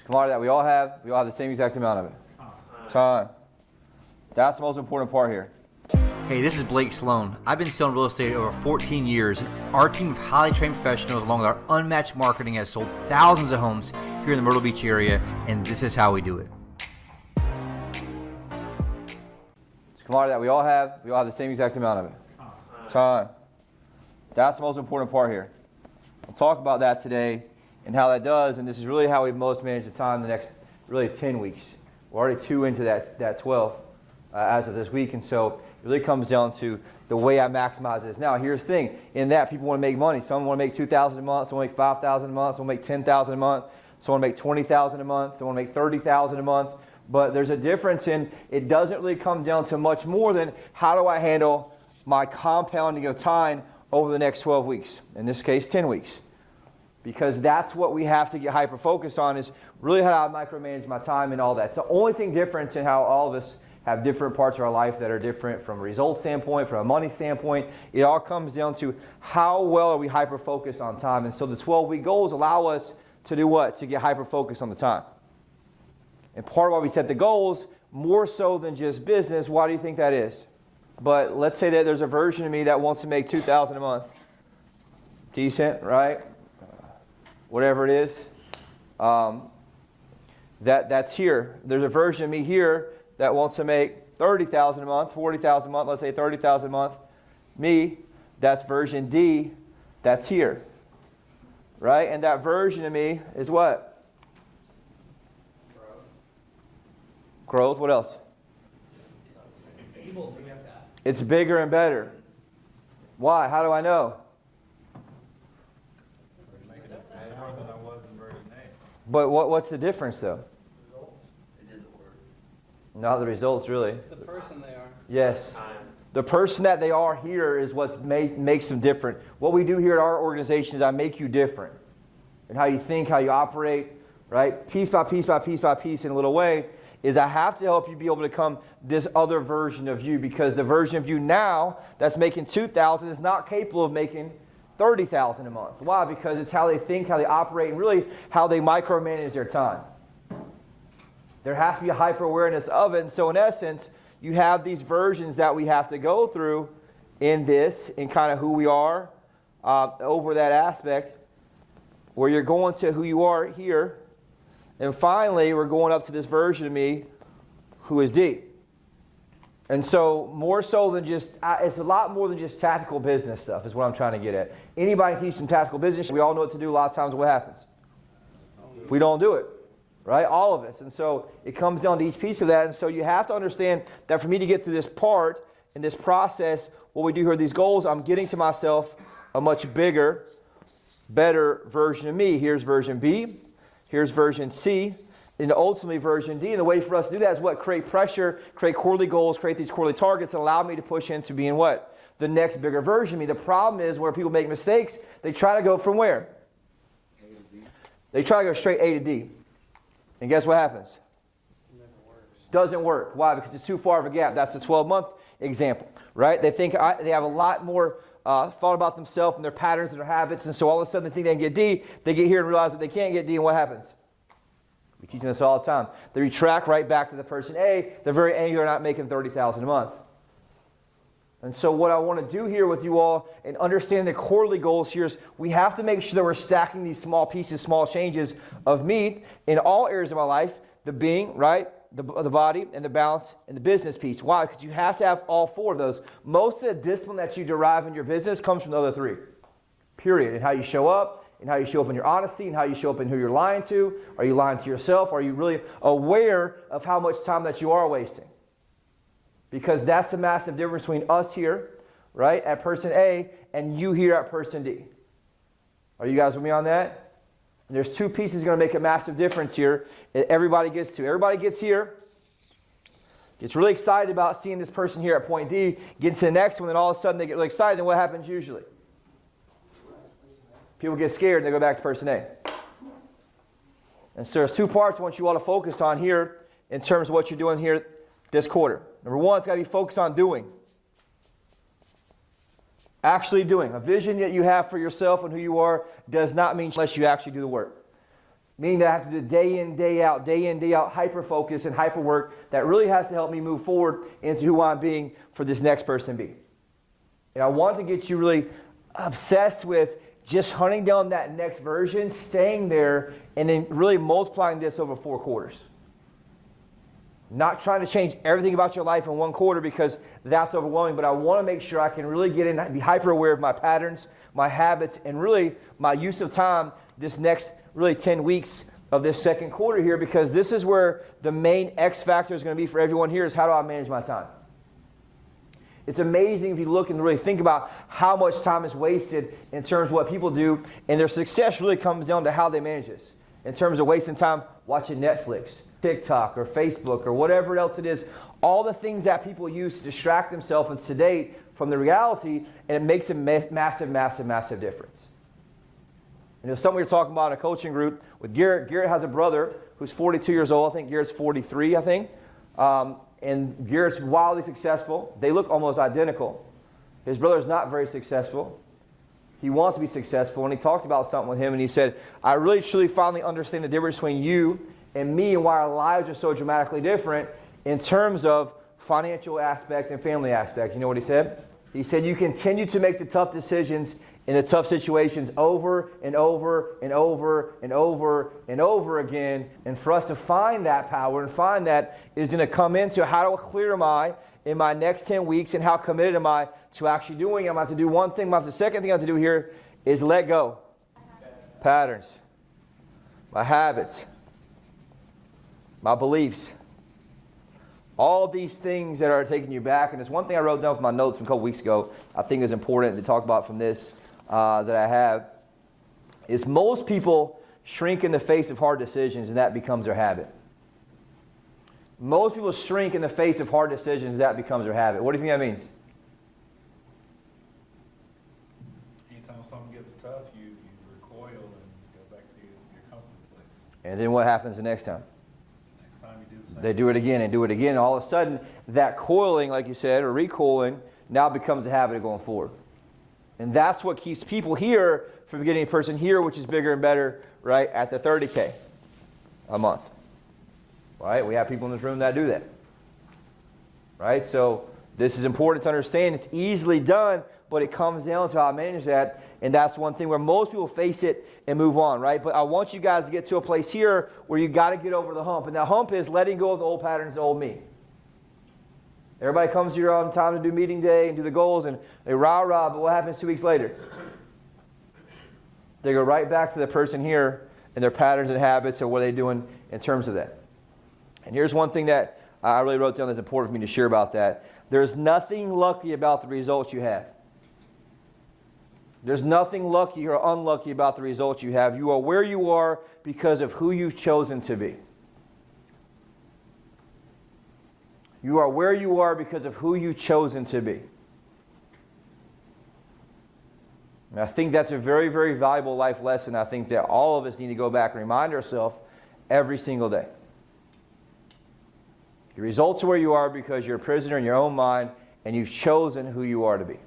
Commodity that we all have the same exact amount of it. Time. That's the most important part here. Hey, this is Blake Sloan. I've been selling real estate over 14 years. Our team of highly trained professionals, along with our unmatched marketing, has sold thousands of homes here in the Myrtle Beach area, and this is how we do it. It's a commodity that we all have the same exact amount of it. Time. That's the most important part here. I'll talk about that today and how that does, and this is really how we most manage the time the next really 10 weeks. We're already 2 into that 12 as of this week, and so it really comes down to the way I maximize this. Now, here's the thing. In that, people want to make money. Some want to make $2,000 a month. Some want to make $5,000 a month. Some want to make $10,000 a month. Some want to make $20,000 a month. Some want to make $30,000 a month. But there's a difference in it doesn't really come down to much more than how do I handle my compounding of time over the next 12 weeks. In this case, 10 weeks. Because that's what we have to get hyper-focused on is really how I micromanage my time and all that. It's the only thing different in how all of us have different parts of our life that are different from a result standpoint, from a money standpoint. It all comes down to how well are we hyper-focused on time. And so the 12-week goals allow us to do what? To get hyper-focused on the time. And part of why we set the goals, more so than just business, why do you think that is? But let's say that there's a version of me that wants to make $2,000 a month. Decent, right? Whatever it is. That's here. There's a version of me here that wants to make $30,000 a month, $40,000 a month, let's say $30,000 a month. Me, that's version D, that's here. Right? And that version of me is what? Growth. What else? It's bigger and better. Why? How do I know? But what's the difference, though? Not the results, really. The person they are. Yes. The person that they are here is what makes them different. What we do here at our organization is I make you different. And how you think, how you operate, right? Piece by piece by piece by piece in a little way is I have to help you be able to become this other version of you because the version of you now that's making $2,000 is not capable of making $30,000 a month. Why? Because it's how they think, how they operate, and really how they micromanage their time. There has to be a hyper-awareness of it. And so in essence, you have these versions that we have to go through in this, in kind of who we are over that aspect, where you're going to who you are here. And finally, we're going up to this version of me who is D. And so more so than just, it's a lot more than just tactical business stuff is what I'm trying to get at. Anybody can teach some tactical business. We all know what to do. A lot of times what happens? We don't do it. Right? All of us. And so it comes down to each piece of that. And so you have to understand that for me to get through this part, in this process, what we do here, these goals, I'm getting to myself a much bigger, better version of me. Here's version B. Here's version C. And ultimately version D. And the way for us to do that is what? Create pressure, create quarterly goals, create these quarterly targets that allow me to push into being what? The next bigger version of me. The problem is where people make mistakes, they try to go from where? They try to go straight A to D. And guess what happens? It never works. Doesn't work. Why? Because it's too far of a gap. That's the 12-month example, right? They think they have a lot more thought about themselves and their patterns and their habits, and so all of a sudden they think they can get D. They get here and realize that they can't get D, and what happens? We teach this all the time. They retract right back to the person A. They're very angry they're not making $30,000 a month. And so what I want to do here with you all and understand the quarterly goals here is we have to make sure that we're stacking these small pieces, small changes of me in all areas of my life, the being, right, the body, and the balance, and the business piece. Why? Because you have to have all four of those. Most of the discipline that you derive in your business comes from the other three, period, and how you show up, and how you show up in your honesty, and how you show up in who you're lying to. Are you lying to yourself? Are you really aware of how much time that you are wasting? Because that's the massive difference between us here, right, at person A, and you here at person D. Are you guys with me on that? And there's two pieces going to make a massive difference here. Everybody gets to. Everybody gets here, gets really excited about seeing this person here at point D, get to the next one, and all of a sudden they get really excited. Then what happens usually? People get scared and they go back to person A. And so there's two parts I want you all to focus on here in terms of what you're doing here this quarter. Number one, it's got to be focused on doing. Actually doing. A vision that you have for yourself and who you are does not mean unless you actually do the work. Meaning that I have to do day in, day out, hyper focus and hyper work that really has to help me move forward into who I'm being for this next person to be. And I want to get you really obsessed with just hunting down that next version, staying there, and then really multiplying this over 4 quarters. Not trying to change everything about your life in 1 quarter because that's overwhelming, but I want to make sure I can really get in and be hyper aware of my patterns, my habits, and really my use of time this next really 10 weeks of this 2nd quarter here, because this is where the main X factor is going to be for everyone here is how do I manage my time? It's amazing if you look and really think about how much time is wasted in terms of what people do, and their success really comes down to how they manage this. In terms of wasting time watching Netflix, TikTok, or Facebook, or whatever else it is, all the things that people use to distract themselves and sedate from the reality, and it makes a massive, massive, massive difference. And it was something we were talking about in a coaching group with Garrett. Garrett has a brother who's 42 years old. I think Garrett's 43, I think. And Garrett's wildly successful. They look almost identical. His brother's not very successful. He wants to be successful. And he talked about something with him, and he said, I really, truly, finally understand the difference between you and me and why our lives are so dramatically different in terms of financial aspect and family aspect. You know what he said? He said, you continue to make the tough decisions in the tough situations over and over and over and over and over again. And for us to find that power and find that is going to come into how clear am I in my next 10 weeks and how committed am I to actually doing it. I'm about to do one thing. The second thing I have to do here is let go. Patterns. My habits. My beliefs. All these things that are taking you back. And it's one thing I wrote down from my notes from a couple weeks ago I think is important to talk about from this that I have, is most people shrink in the face of hard decisions, and that becomes their habit. Most people shrink in the face of hard decisions, and that becomes their habit. What do you think that means? Anytime something gets tough, you recoil and go back to your comfort place. And then what happens the next time? Next time you do the same. They do it again and do it again. And all of a sudden, that coiling, like you said, or recoiling, now becomes a habit of going forward. And that's what keeps people here from getting a person here, which is bigger and better, right, at the 30K a month. Right? We have people in this room that do that. Right? So this is important to understand. It's easily done, but it comes down to how I manage that. And that's one thing where most people face it and move on, right? But I want you guys to get to a place here where you got to get over the hump. And that hump is letting go of the old patterns, the old me. Everybody comes here on time to do meeting day and do the goals, and they rah-rah, but what happens 2 weeks later? They go right back to the person here and their patterns and habits, or what are they doing in terms of that. And here's one thing that I really wrote down that's important for me to share about that. There's nothing lucky about the results you have. There's nothing lucky or unlucky about the results you have. You are where you are because of who you've chosen to be. You are where you are because of who you've chosen to be. And I think that's a very, very valuable life lesson. I think that all of us need to go back and remind ourselves every single day. Your results are where you are because you're a prisoner in your own mind and you've chosen who you are to be.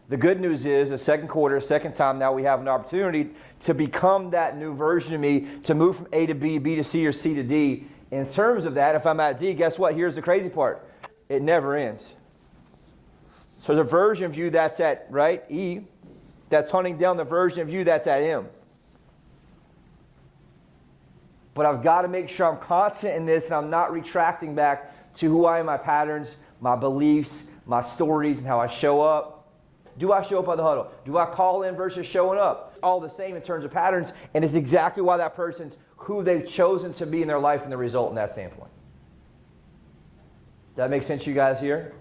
The good news is, the 2nd quarter, 2nd time, now we have an opportunity to become that new version of me, to move from A to B, B to C, or C to D. In terms of that, if I'm at D, guess what? Here's the crazy part. It never ends. So there's a version of you that's at, right, E, that's hunting down the version of you that's at M. But I've got to make sure I'm constant in this and I'm not retracting back to who I am, my patterns, my beliefs, my stories, and how I show up. Do I show up at the huddle? Do I call in versus showing up? All the same in terms of patterns, and it's exactly why that person's who they've chosen to be in their life and the result in that standpoint. Does that make sense to you guys here?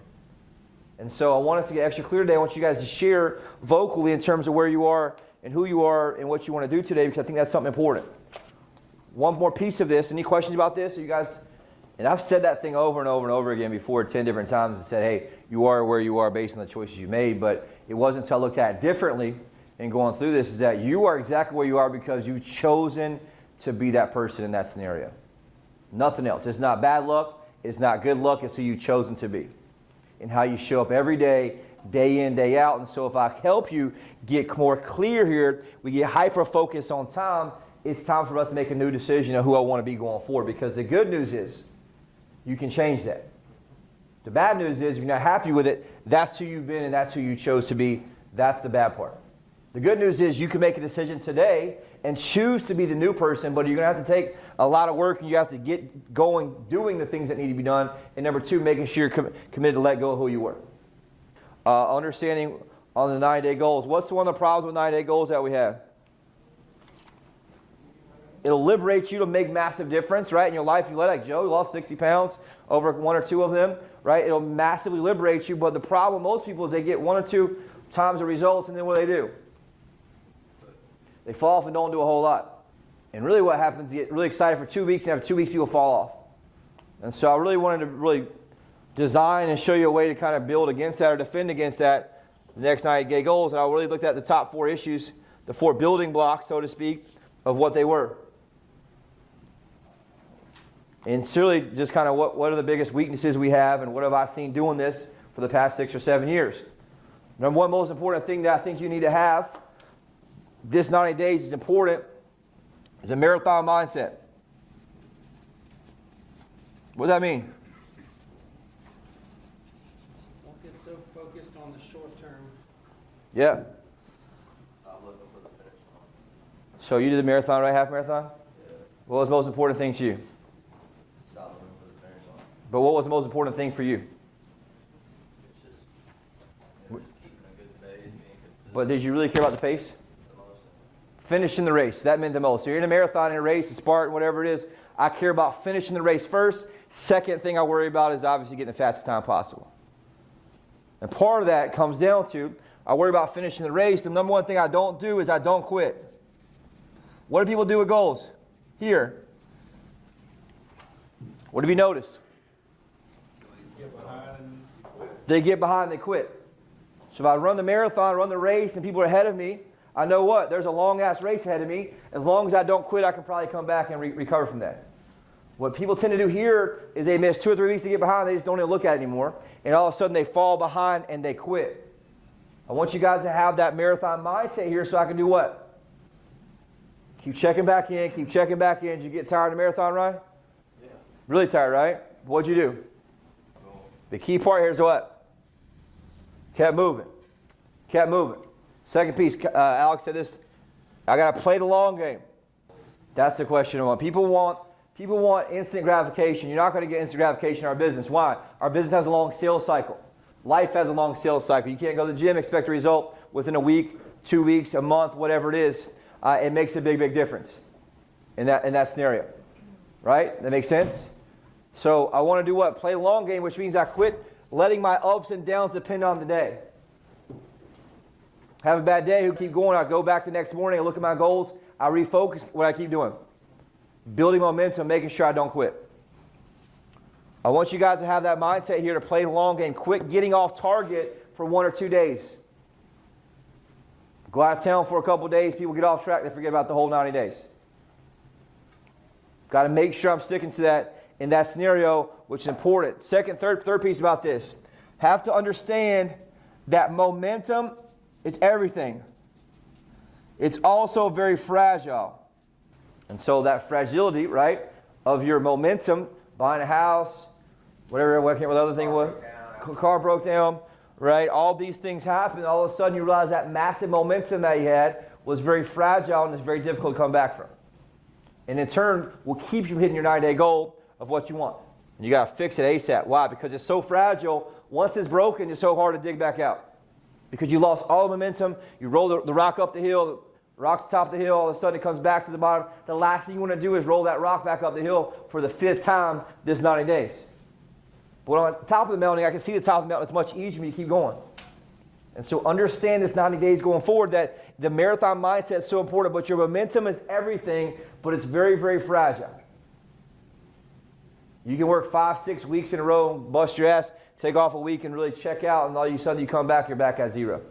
And so I want us to get extra clear today. I want you guys to share vocally in terms of where you are and who you are and what you want to do today, because I think that's something important. One more piece of this. Any questions about this? Are you guys? And I've said that thing over and over and over again before 10 different times and said, hey, you are where you are based on the choices you made. But it wasn't until I looked at it differently and going through this is that you are exactly where you are because you've chosen to be that person in that scenario. Nothing else. It's not bad luck. It's not good luck. It's who you've chosen to be and how you show up every day, day in, day out. And so if I help you get more clear here, we get hyper-focused on time, it's time for us to make a new decision of who I want to be going forward, because the good news is you can change that. The bad news is if you're not happy with it, that's who you've been and that's who you chose to be. That's the bad part. The good news is you can make a decision today and choose to be the new person, but you're going to have to take a lot of work and you have to get going doing the things that need to be done. And number two, making sure you're committed to let go of who you were. Understanding on the 90-day goals. What's one of the problems with 90-day goals that we have? It'll liberate you to make massive difference, right? In your life, you let like Joe, you lost 60 pounds over one or two of them, right? It'll massively liberate you, but the problem with most people is they get one or two times the results, and then what do? They fall off and don't do a whole lot. And really what happens, you get really excited for 2 weeks, and after 2 weeks, people fall off. And so I really wanted to really design and show you a way to kind of build against that or defend against that, the next 90-day goals. And I really looked at the top 4 issues, the 4 building blocks, so to speak, of what they were. And it's really just kind of what are the biggest weaknesses we have, and what have I seen doing this for the past 6 or 7 years. Number one most important thing that I think you need to have, this 90 days is important, is a marathon mindset. What does that mean? Don't get so focused on the short term. Yeah. I'm looking for the finish line. So you did the marathon, right? Half marathon? Yeah. What was the most important thing to you? Stop looking for the finish line. But what was the most important thing for you? It's just keeping a good pace, being consistent. But did you really care about the pace? The most. Finishing the race. That meant the most. So you're in a marathon, in a race, a Spartan, whatever it is. I care about finishing the race first. Second thing I worry about is obviously getting the fastest time possible. And part of that comes down to, I worry about finishing the race. The number one thing I don't do is I don't quit. What do people do with goals? Here. What have you noticed? Get behind and you quit. They get behind and they quit. So if I run the marathon, run the race, and people are ahead of me, I know what? There's a long-ass race ahead of me. As long as I don't quit, I can probably come back and recover from that. What people tend to do here is they miss 2 or 3 weeks to get behind. They just don't even look at it anymore. And all of a sudden, they fall behind and they quit. I want you guys to have that marathon mindset here so I can do what? Keep checking back in, keep checking back in. Did you get tired of the marathon run? Yeah. Really tired, right? What'd you do? The key part here is what? Kept moving. Kept moving. Second piece, Alex said this, I got to play the long game. That's the question I want. People want instant gratification. You're not going to get instant gratification in our business. Why? Our business has a long sales cycle. Life has a long sales cycle. You can't go to the gym, expect a result within a week, 2 weeks, a month, whatever it is. It makes a big, big difference in that scenario. Right? That makes sense? So I want to do what? Play the long game, which means I quit letting my ups and downs depend on the day. Have a bad day, keep going. I go back the next morning, I look at my goals, I refocus what I keep doing. Building momentum, making sure I don't quit. I want you guys to have that mindset here to play the long game. Quit getting off target for 1 or 2 days. Go out of town for a couple days, people get off track, they forget about the whole 90 days. Got to make sure I'm sticking to that in that scenario, which is important. Third piece about this. Have to understand that momentum is everything. It's also very fragile. And so that fragility, right, of your momentum, buying a house, whatever, what the other thing was, car broke down, right, all these things happen, and all of a sudden you realize that massive momentum that you had was very fragile and it's very difficult to come back from. And in turn, will keep you hitting your 90-day goal of what you want. And you got to fix it ASAP. Why? Because it's so fragile. Once it's broken, it's so hard to dig back out. Because you lost all the momentum, you roll the rock up the hill, the rock's the top of the hill, all of a sudden it comes back to the bottom. The last thing you want to do is roll that rock back up the hill for the 5th time this 90 days. But on top of the mountain, I can see the top of the mountain, it's much easier for me to keep going. And so understand this 90 days going forward that the marathon mindset is so important, but your momentum is everything, but it's very, very fragile. You can work 5, 6 weeks in a row, bust your ass, take off a week and really check out, and all of a sudden you come back, you're back at 0.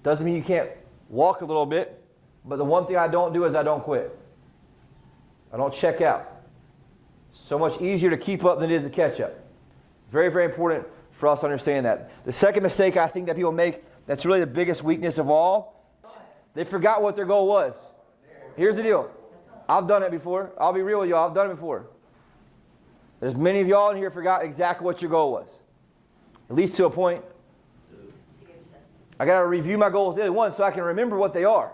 Doesn't mean you can't walk a little bit, but the one thing I don't do is I don't quit. I don't check out. So much easier to keep up than it is to catch up. Very, very important for us to understand that. The second mistake I think that people make, that's really the biggest weakness of all, they forgot what their goal was. Here's the deal. I've done it before. I'll be real with y'all. I've done it before. There's many of y'all in here forgot exactly what your goal was. At least to a point. I got to review my goals daily, one, so I can remember what they are.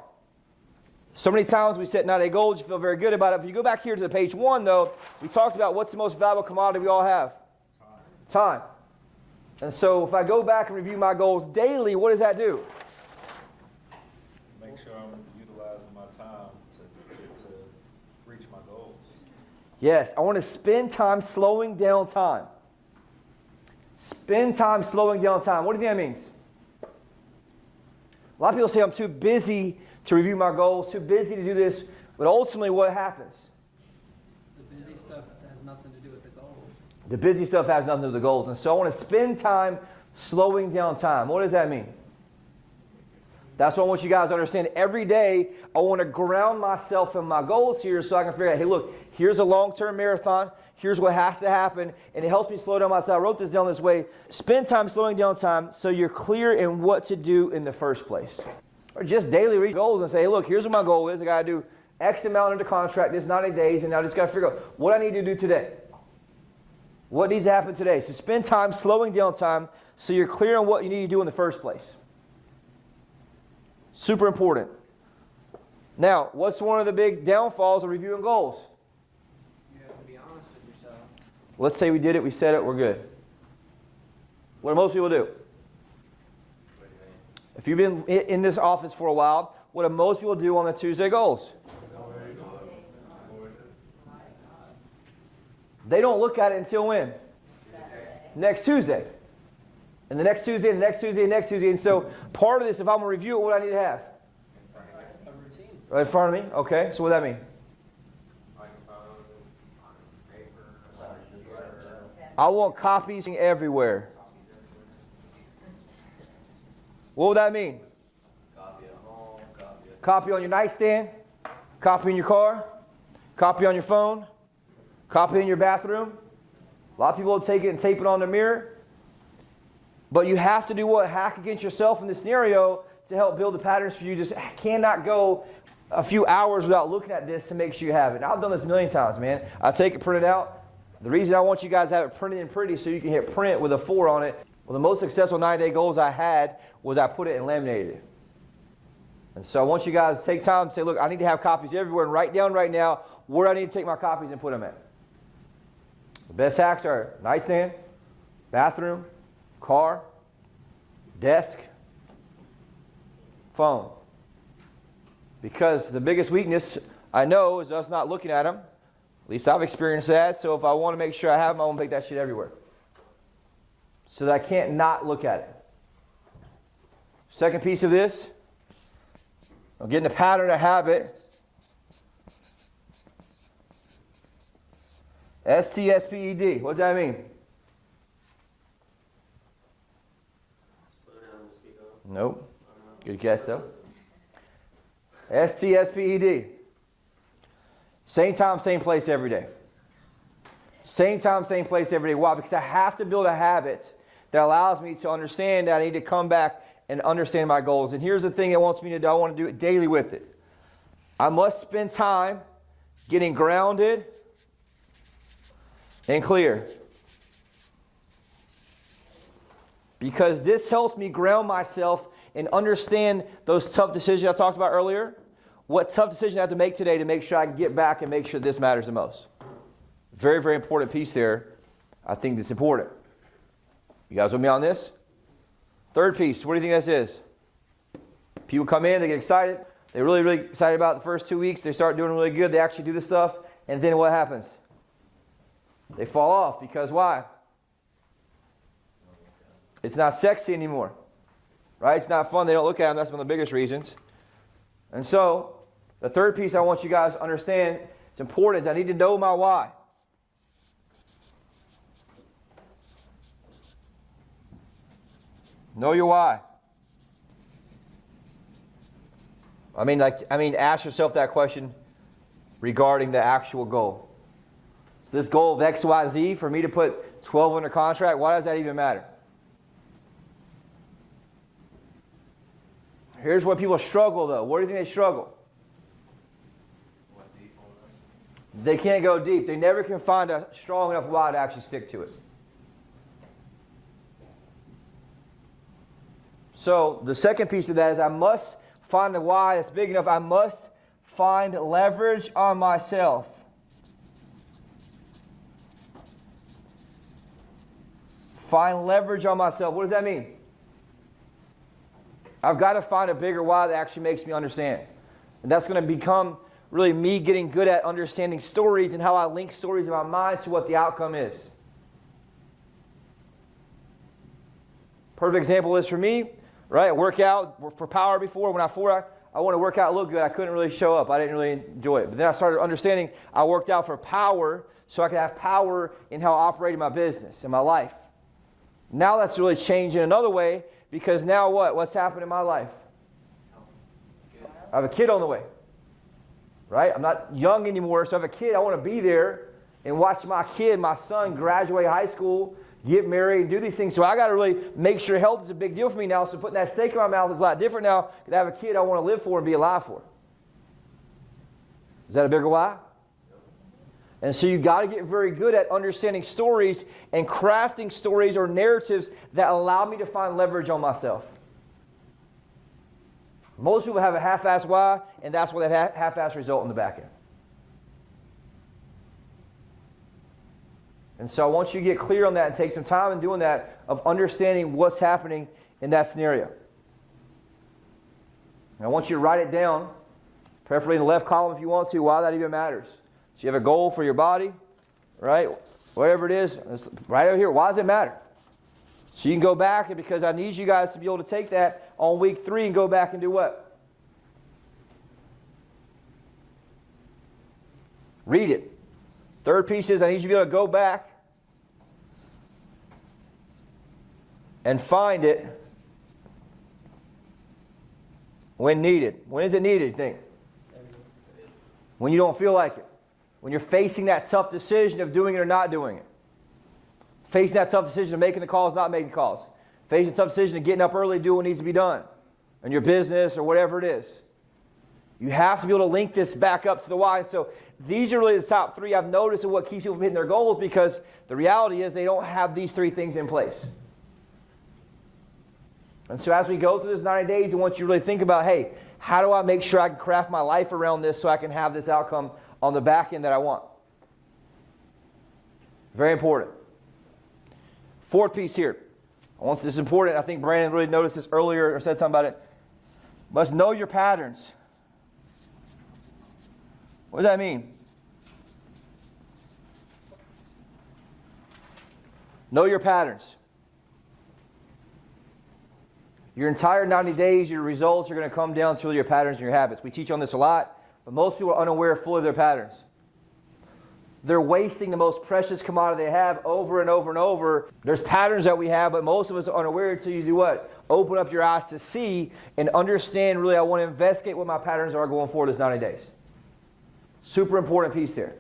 So many times we set 9-day goals, you feel very good about it. If you go back here to page 1, though, we talked about what's the most valuable commodity we all have? Time. And so if I go back and review my goals daily, what does that do? Make sure I'm utilizing my time to reach my goals. Yes, I want to spend time slowing down time. Spend time slowing down time. What do you think that means? A lot of people say I'm too busy to review my goals, too busy to do this, but ultimately what happens? The busy stuff has nothing to do with the goals. The busy stuff has nothing to do with the goals. And so I want to spend time slowing down time. What does that mean? That's what I want you guys to understand. Every day, I want to ground myself in my goals here so I can figure out, hey, look, here's a long-term marathon. Here's what has to happen. And it helps me slow down myself. I wrote this down this way. Spend time slowing down time so you're clear in what to do in the first place. Or just daily read goals and say, hey, look, here's what my goal is. I got to do X amount under contract, this 90 days, and I just got to figure out what I need to do today. What needs to happen today? So spend time slowing down time so you're clear on what you need to do in the first place. Super important. Now, what's one of the big downfalls of reviewing goals? You have to be honest with yourself. Let's say we did it, we said it, we're good. What do most people do? If you've been in this office for a while, what do most people do on the Tuesday goals? They don't look at it until when? Next Tuesday. And the next Tuesday, and the next Tuesday, and the next Tuesday. And so part of this, if I'm going to review it, what do I need to have? A routine. Right in front of me? Okay, so what does that mean? I want copies everywhere. What would that mean? Copy at home, Copy on your nightstand, copy in your car, copy on your phone, copy in your bathroom. A lot of people will take it and tape it on their mirror. But you have to do what? Hack against yourself in this scenario to help build the patterns for you. Just cannot go a few hours without looking at this to make sure you have it. And I've done this a million times, man. I take it printed out. The reason I want you guys to have it printed and pretty so you can hit print with a 4 on it. Well, the most successful 90-day goals I had was I put it and laminated it. And so I want you guys to take time and say, look, I need to have copies everywhere and write down right now where I need to take my copies and put them at. The best hacks are nightstand, bathroom, car, desk, phone. Because the biggest weakness I know is us not looking at them. At least I've experienced that. So if I want to make sure I have them, I want to take that shit everywhere. So that I can't not look at it. Second piece of this, I'm getting a pattern, a habit. STSPED. What does that mean? Nope. Good guess, though. STSPED. Same time, same place every day. Same time, same place every day. Why? Because I have to build a habit that allows me to understand that I need to come back and understand my goals. And here's the thing it wants me to do. I want to do it daily with it. I must spend time getting grounded and clear. Because this helps me ground myself and understand those tough decisions I talked about earlier. What tough decision I have to make today to make sure I can get back and make sure this matters the most. Very, very important piece there. I think that's important. You guys with me on this? Third piece, what do you think this is? People come in, they get excited. They're really, really excited about the first 2 weeks. They start doing really good. They actually do the stuff. And then what happens? They fall off. Because why? It's not sexy anymore. Right? It's not fun. They don't look at them. That's one of the biggest reasons. And so, the third piece I want you guys to understand, it's important, is I need to know my why. Know your why. I mean, ask yourself that question regarding the actual goal. So this goal of X, Y, Z, for me to put 12 under contract, why does that even matter? Here's where people struggle, though. Where do you think they struggle? They can't go deep. They never can find a strong enough why to actually stick to it. So the second piece of that is I must find a why that's big enough. I must find leverage on myself. Find leverage on myself. What does that mean? I've got to find a bigger why that actually makes me understand. And that's going to become really me getting good at understanding stories and how I link stories in my mind to what the outcome is. Perfect example is for me, right? I work out for power before. When I want to work out, look good, I couldn't really show up. I didn't really enjoy it. But then I started understanding I worked out for power so I could have power in how I operated my business, in my life. Now that's really changed in another way because now what? What's happened in my life? I have a kid on the way. Right? I'm not young anymore, so I have a kid. I want to be there and watch my kid, my son, graduate high school, get married, and do these things. So I got to really make sure health is a big deal for me now. So putting that steak in my mouth is a lot different now because I have a kid I want to live for and be alive for. Is that a bigger why? And so you got to get very good at understanding stories and crafting stories or narratives that allow me to find leverage on myself. Most people have a half-assed why, and that's why they have half-assed result in the back end. And so I want you to get clear on that and take some time in doing that of understanding what's happening in that scenario. And I want you to write it down, preferably in the left column if you want to, why that even matters. So you have a goal for your body, right? Whatever it is, it's right over here. Why does it matter? So you can go back, and because I need you guys to be able to take that on week 3 and go back and do what? Read it. Third piece is I need you to be able to go back and find it when needed. When is it needed, you think? When you don't feel like it. When you're facing that tough decision of doing it or not doing it. Facing that tough decision of making the calls, not making the calls. Facing the tough decision of getting up early to do what needs to be done in your business or whatever it is. You have to be able to link this back up to the why. So these are really the top 3 I've noticed of what keeps people from hitting their goals because the reality is they don't have these 3 things in place. And so as we go through this 90 days, I want you to really think about, hey, how do I make sure I can craft my life around this so I can have this outcome on the back end that I want? Very important. Fourth piece here. This is important. I think Brandon really noticed this earlier or said something about it. Must know your patterns. What does that mean? Know your patterns. Your entire 90 days, your results are going to come down to your patterns and your habits. We teach on this a lot, but most people are unaware fully of their patterns. They're wasting the most precious commodity they have over and over and over. There's patterns that we have, but most of us are unaware until you do what? Open up your eyes to see and understand, really, I want to investigate what my patterns are going forward this 90 days. Super important piece there.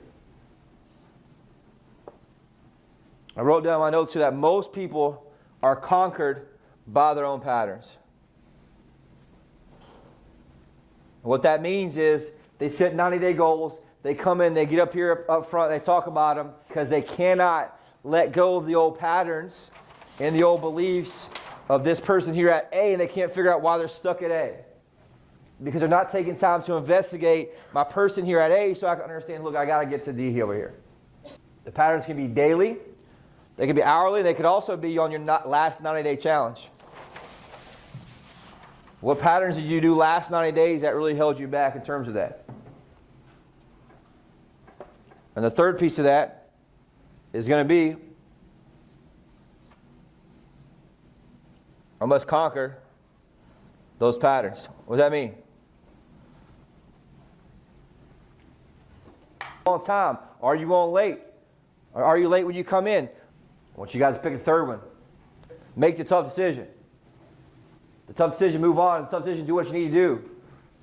I wrote down in my notes here that most people are conquered by their own patterns. What that means is they set 90-day goals. They come in, they get up here up front, they talk about them because they cannot let go of the old patterns and the old beliefs of this person here at A, and they can't figure out why they're stuck at A. Because they're not taking time to investigate my person here at A so I can understand, look, I got to get to D over here. The patterns can be daily, they can be hourly, they could also be on your last 90-day challenge. What patterns did you do last 90 days that really held you back in terms of that? And the third piece of that is going to be, I must conquer those patterns. What does that mean? On time. Are you on late? Or are you late when you come in? I want you guys to pick a third one. Make the tough decision. The tough decision, move on. The tough decision, do what you need to do.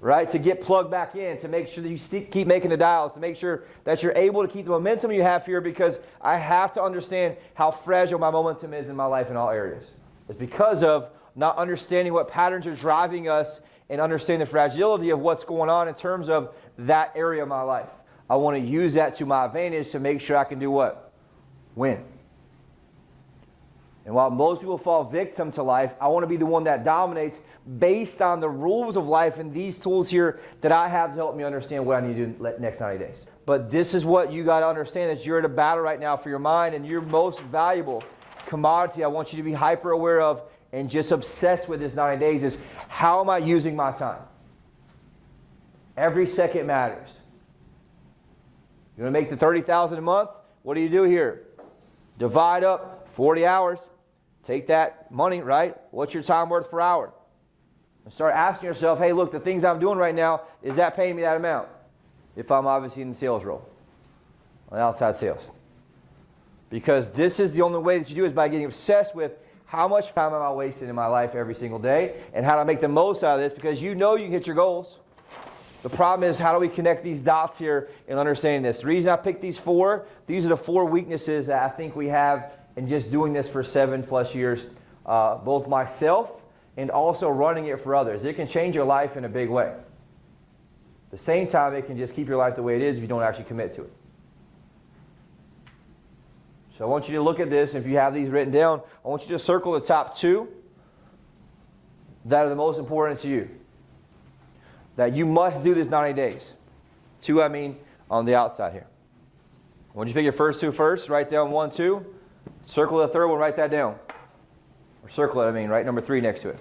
Right? To get plugged back in, to make sure that you keep making the dials, to make sure that you're able to keep the momentum you have here, because I have to understand how fragile my momentum is in my life in all areas. It's because of not understanding what patterns are driving us and understanding the fragility of what's going on in terms of that area of my life. I want to use that to my advantage to make sure I can do what? Win. And while most people fall victim to life, I want to be the one that dominates based on the rules of life and these tools here that I have to help me understand what I need to do next 90 days. But this is what you got to understand, that you're in a battle right now for your mind, and your most valuable commodity I want you to be hyper aware of and just obsessed with this 90 days is, how am I using my time? Every second matters. You want to make the $30,000 a month? What do you do here? Divide up 40 hours. Take that money, right? What's your time worth per hour? And start asking yourself, hey, look, the things I'm doing right now, is that paying me that amount? If I'm obviously in the sales role, on outside sales. Because this is the only way that you do is by getting obsessed with how much time am I wasting in my life every single day and how to make the most out of this, because you know you can hit your goals. The problem is, how do we connect these dots here and understanding this? The reason I picked these are the 4 weaknesses that I think we have in just doing this for 7+ years, both myself and also running it for others. It can change your life in a big way. At the same time, it can just keep your life the way it is if you don't actually commit to it. So I want you to look at this. If you have these written down, I want you to circle the top 2 that are the most important to you, that you must do this 90 days. 2, I mean, on the outside here. I want you to pick your first 2 first. Write down 1, 2. Circle the third one, write that down. Or circle it, write number 3 next to it.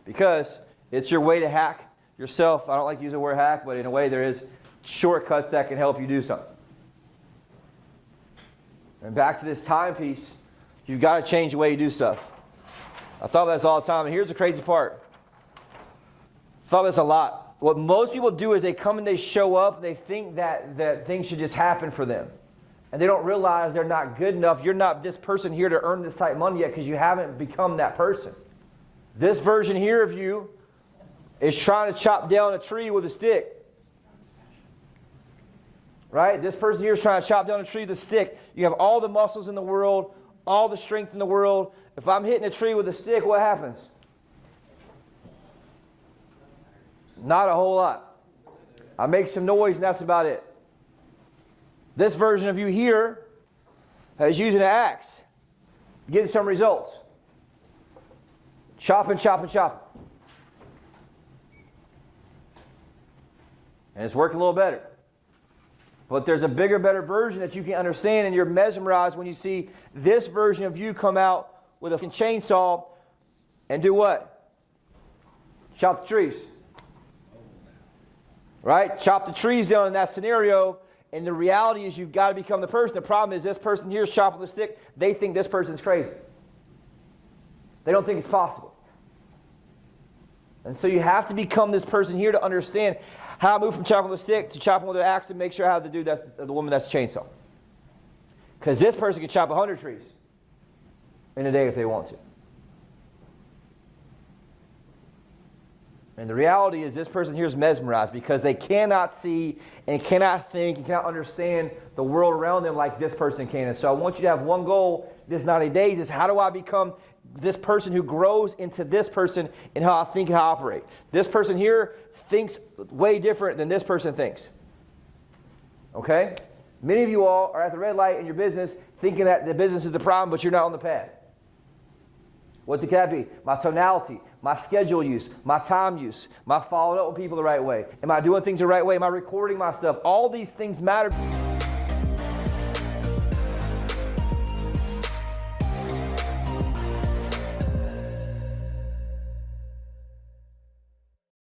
Because it's your way to hack yourself. I don't like to use the word hack, but in a way there is shortcuts that can help you do something. And back to this time piece, you've got to change the way you do stuff. I thought about this all the time, and here's the crazy part. I thought this a lot. What most people do is they come and they show up, and they think that things should just happen for them. And they don't realize they're not good enough. You're not this person here to earn this type of money yet, because you haven't become that person. This version here of you is trying to chop down a tree with a stick. Right? This person here is trying to chop down a tree with a stick. You have all the muscles in the world, all the strength in the world. If I'm hitting a tree with a stick, what happens? Not a whole lot. I make some noise and that's about it. This version of you here is using an axe, getting some results. Chopping. And it's working a little better. But there's a bigger, better version that you can understand, and you're mesmerized when you see this version of you come out with a chainsaw and do what? Chop the trees. Right? Chop the trees down in that scenario, and the reality is you've got to become the person. The problem is this person here is chopping the stick. They think this person's crazy. They don't think it's possible. And so you have to become this person here to understand how to move from chopping with a stick to chopping with an axe to make sure how to do that, the woman that's a chainsaw. Because this person can chop 100 trees in a day if they want to. And the reality is this person here is mesmerized because they cannot see and cannot think and cannot understand the world around them like this person can. And so I want you to have one goal this 90 days is, how do I become this person who grows into this person in how I think and how I operate? This person here thinks way different than this person thinks. Okay? Many of you all are at the red light in your business thinking that the business is the problem, but you're not on the path. What could that be? My tonality, my schedule use, my time use, my following up with people the right way. Am I doing things the right way? Am I recording my stuff? All these things matter.